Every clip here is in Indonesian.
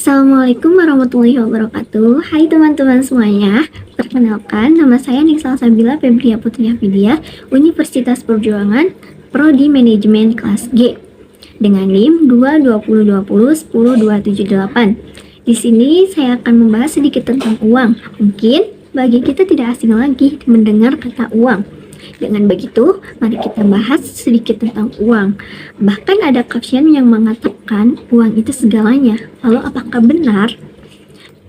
Assalamualaikum warahmatullahi wabarakatuh. Hai teman-teman semuanya. Perkenalkan, nama saya Nixal Sabila Febria Putri Hafidiah, Universitas Perjuangan, Prodi Manajemen kelas G, dengan NIM 22020100278. Di sini saya akan membahas sedikit tentang uang. Mungkin bagi kita tidak asing lagi mendengar kata uang. Dengan begitu, mari kita bahas sedikit tentang uang. Bahkan ada caption yang mengatakan uang itu segalanya. Lalu apakah benar?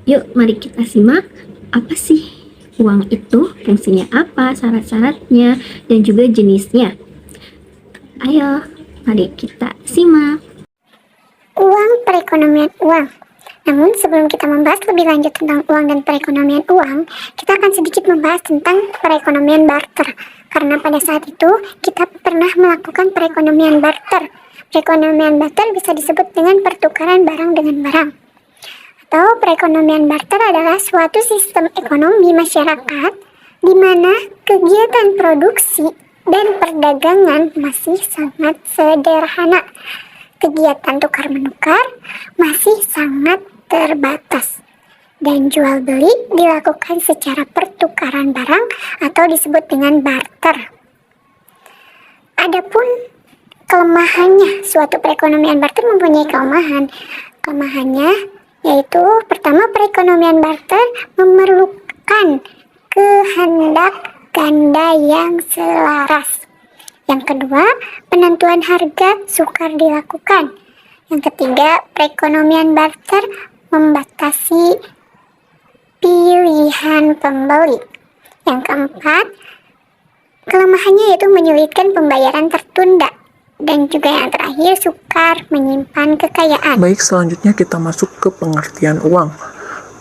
Yuk, mari kita simak apa sih uang itu, fungsinya apa, syarat-syaratnya, dan juga jenisnya. Ayo, mari kita simak. Uang, perekonomian uang. Namun sebelum kita membahas lebih lanjut tentang uang dan perekonomian uang, kita akan sedikit membahas tentang perekonomian barter. Karena pada saat itu kita pernah melakukan perekonomian barter. Perekonomian barter bisa disebut dengan pertukaran barang dengan barang. Atau perekonomian barter adalah suatu sistem ekonomi masyarakat di mana kegiatan produksi dan perdagangan masih sangat sederhana. Kegiatan tukar-menukar masih sangat terbatas. Dan jual beli dilakukan secara pertukaran barang atau disebut dengan barter. Adapun kelemahannya, suatu perekonomian barter mempunyai kelemahan. Kelemahannya yaitu pertama, perekonomian barter memerlukan kehendak ganda yang selaras. Yang kedua, penentuan harga sukar dilakukan. Yang ketiga, perekonomian barter membatasi pilihan pembeli. Yang keempat, kelemahannya yaitu menyulitkan pembayaran tertunda. Dan juga yang terakhir, sukar menyimpan kekayaan. Baik, selanjutnya kita masuk ke pengertian uang.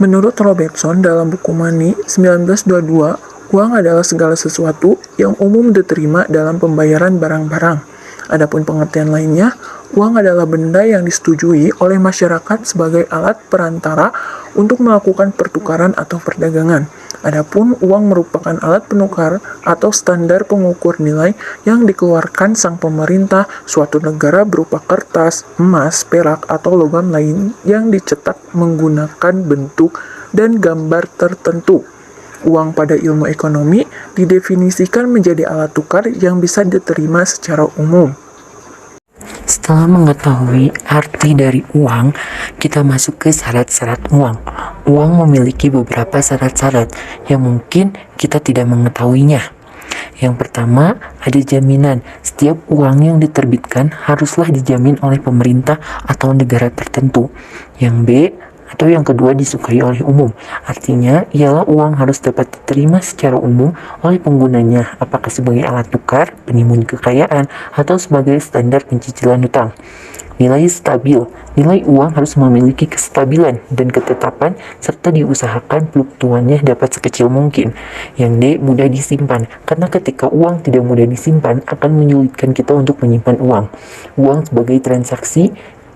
Menurut Robertson dalam buku Money 1922, uang adalah segala sesuatu yang umum diterima dalam pembayaran barang-barang. Adapun pengertian lainnya, uang adalah benda yang disetujui oleh masyarakat sebagai alat perantara untuk melakukan pertukaran atau perdagangan. Adapun uang merupakan alat penukar atau standar pengukur nilai yang dikeluarkan sang pemerintah suatu negara berupa kertas, emas, perak, atau logam lain yang dicetak menggunakan bentuk dan gambar tertentu. Uang pada ilmu ekonomi didefinisikan menjadi alat tukar yang bisa diterima secara umum. Setelah mengetahui arti dari uang, kita masuk ke syarat-syarat uang. Uang memiliki beberapa syarat-syarat yang mungkin kita tidak mengetahuinya. Yang pertama, ada jaminan. Setiap uang yang diterbitkan haruslah dijamin oleh pemerintah atau negara tertentu. Yang B, atau yang kedua disukai oleh umum. Artinya, ialah uang harus dapat diterima secara umum oleh penggunanya, apakah sebagai alat tukar, penimbun kekayaan, atau sebagai standar pencicilan hutang. Nilai stabil. Nilai uang harus memiliki kestabilan dan ketetapan serta diusahakan fluktuannya dapat sekecil mungkin. Yang D, mudah disimpan. Karena ketika uang tidak mudah disimpan akan menyulitkan kita untuk menyimpan uang. Uang sebagai transaksi.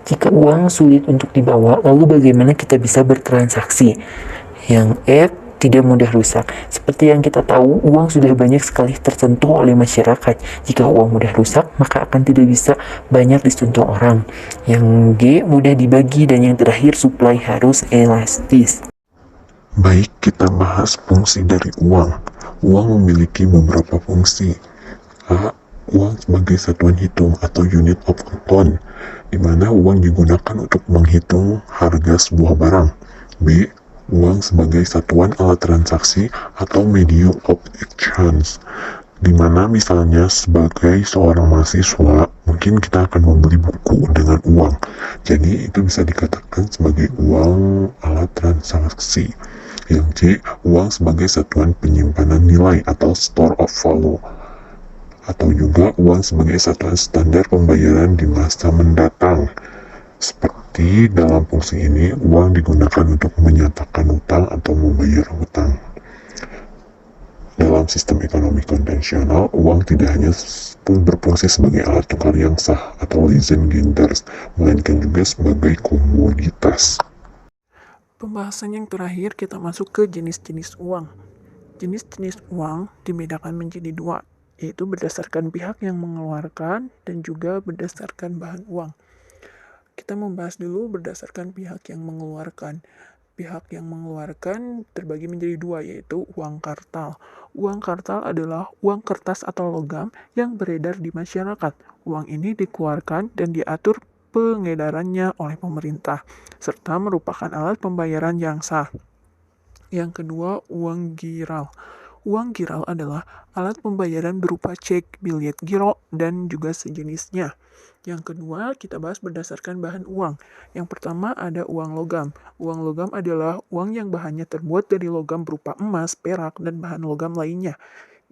Jika uang sulit untuk dibawa, lalu bagaimana kita bisa bertransaksi? Yang F, tidak mudah rusak. Seperti yang kita tahu, uang sudah banyak sekali tersentuh oleh masyarakat. Jika uang mudah rusak, maka akan tidak bisa banyak disentuh orang. Yang G, mudah dibagi. Dan yang terakhir, supply harus elastis. Baik, kita bahas fungsi dari uang. Uang memiliki beberapa fungsi. A. Uang sebagai satuan hitung atau unit of account, di mana uang digunakan untuk menghitung harga sebuah barang. B. Uang sebagai satuan alat transaksi atau medium of exchange, di mana misalnya sebagai seorang mahasiswa, mungkin kita akan membeli buku dengan uang. Jadi itu bisa dikatakan sebagai uang alat transaksi. Yang C. Uang sebagai satuan penyimpanan nilai atau store of value, atau juga uang sebagai satuan standar pembayaran di masa mendatang. Seperti dalam fungsi ini, uang digunakan untuk menyatakan hutang atau membayar hutang. Dalam sistem ekonomi konvensional, uang tidak hanya berfungsi sebagai alat tukar yang sah atau Leasinggenders, melainkan juga sebagai komoditas. Pembahasan yang terakhir kita masuk ke jenis-jenis uang. Jenis-jenis uang dibedakan menjadi dua, yaitu berdasarkan pihak yang mengeluarkan dan juga berdasarkan bahan uang. Kita membahas dulu berdasarkan pihak yang mengeluarkan. Pihak yang mengeluarkan terbagi menjadi dua, yaitu uang kartal. Uang kartal adalah uang kertas atau logam yang beredar di masyarakat. Uang ini dikeluarkan dan diatur pengedarannya oleh pemerintah, serta merupakan alat pembayaran yang sah. Yang kedua, uang giral. Uang giral adalah alat pembayaran berupa cek, bilet giro, dan juga sejenisnya. Yang kedua, kita bahas berdasarkan bahan uang. Yang pertama ada uang logam. Uang logam adalah uang yang bahannya terbuat dari logam berupa emas, perak, dan bahan logam lainnya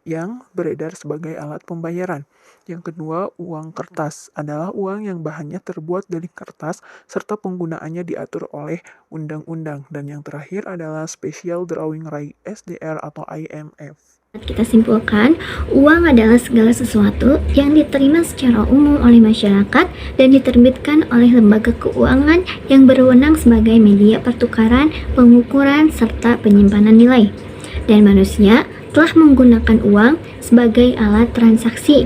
yang beredar sebagai alat pembayaran. Yang kedua, uang kertas adalah uang yang bahannya terbuat dari kertas serta penggunaannya diatur oleh undang-undang. Dan yang terakhir adalah Special Drawing Right SDR atau IMF. Kita simpulkan, uang adalah segala sesuatu yang diterima secara umum oleh masyarakat dan diterbitkan oleh lembaga keuangan yang berwenang sebagai media pertukaran, pengukuran, serta penyimpanan nilai. Dan manusia telah menggunakan uang sebagai alat transaksi.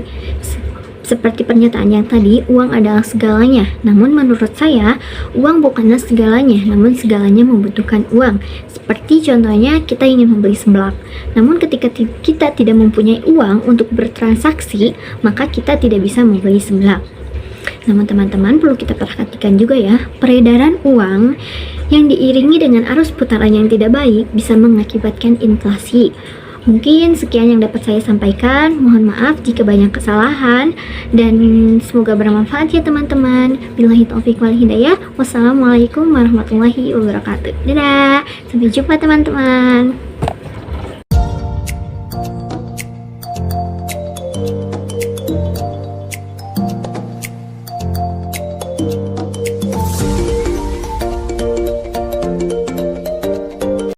Seperti pernyataan yang tadi, uang adalah segalanya. Namun menurut saya, uang bukanlah segalanya, namun segalanya membutuhkan uang. Seperti contohnya kita ingin membeli seblak. Namun ketika kita tidak mempunyai uang untuk bertransaksi, maka kita tidak bisa membeli seblak. Namun teman-teman perlu kita perhatikan juga ya, peredaran uang yang diiringi dengan arus putaran yang tidak baik bisa mengakibatkan inflasi. Mungkin sekian yang dapat saya sampaikan. Mohon maaf jika banyak kesalahan dan semoga bermanfaat ya teman-teman. Billahi taufiq wal hidayah. Wassalamualaikum warahmatullahi wabarakatuh. Dadah. Sampai jumpa teman-teman.